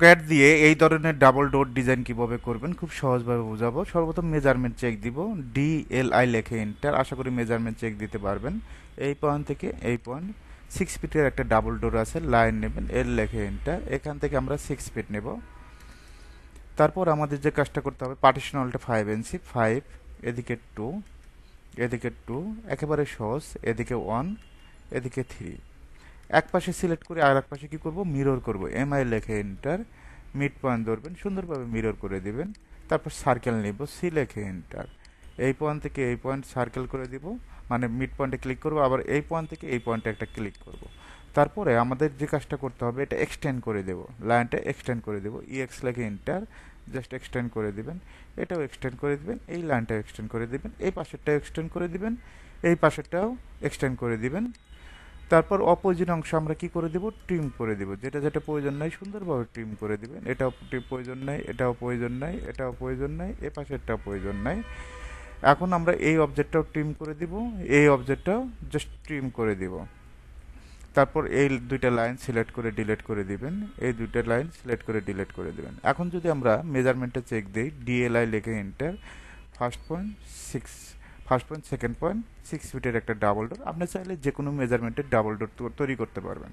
CAD দিয়ে এই ধরনের ডাবল ডোর ডিজাইন কিভাবে করবেন খুব সহজভাবে বোঝাবো। সর্বপ্রথম মেজারমেন্ট চেক দিব, DLI লেখে এন্টার। আশা করি মেজারমেন্ট চেক দিতে পারবেন। এই পয়েন্ট থেকে এই পয়েন্ট 6 ফিটের একটা ডাবল ডোর আছে, লাইন নেবেন, এল লেখে এন্টার। এখান থেকে আমরা 6 ফিট নেব। তারপর আমাদের যে কাজটা করতে হবে, পার্টিশন হলটা 5 ইঞ্চি, 5, এদিকে 2, এদিকে 2, একেবারে সহজ, এদিকে 1, এদিকে 3। এক পাশে সিলেক্ট করে আর এক পাশে কি করব, মিরর করব। MI লেখে এন্টার। মিড পয়েন্ট ধরবেন, সুন্দরভাবে মিরর করে দিবেন। তারপর সার্কেল নেব, সি লেখে এন্টার। এই পয়েন্ট থেকে এই পয়েন্ট সার্কেল করে দিব, মানে মিড পয়েন্টে ক্লিক করব, আবার এই পয়েন্ট থেকে এই পয়েন্টে একটা ক্লিক করব। তারপরে আমাদের যে কাজটা করতে হবে, এটা এক্সটেন্ড করে দেব, লাইনটা এক্সটেন্ড করে দেব। EX লেখে এন্টার, জাস্ট এক্সটেন্ড করে দিবেন। এটাও এক্সটেন্ড করে দিবেন, এই লাইনটাও এক্সটেন্ড করে দিবেন, এই পাশেরটাও এক্সটেন্ড করে দিবেন, এই পাশেরটাও এক্সটেন্ড করে দিবেন। তারপর অপোজিট অংশ আমরা কি করে দেব, ট্রিম করে দেব। যেটা যেটা প্রয়োজন নাই সুন্দরভাবে ট্রিম করে দিবেন। এটাও প্রয়োজন নাই, এটাও প্রয়োজন নাই, এটাও প্রয়োজন নাই, এ পাশেরটাও প্রয়োজন নাই। এখন আমরা এই অবজেক্টটাও ট্রিম করে দিব, এই অবজেক্টটাও জাস্ট ট্রিম করে দিব। তারপর এই দুইটা লাইন সিলেক্ট করে ডিলিট করে দিবেন, এই দুইটা লাইন সিলেক্ট করে ডিলিট করে দিবেন। এখন যদি আমরা মেজারমেন্টে চেক দিই, DLI লিখে enter, first point 6, first point, second point, 6 ফিটের একটা ডাবল ডোর। আপনি চাইলে যে কোনো মেজারমেন্টের ডাবল ডোর তৈরি করতে পারবেন।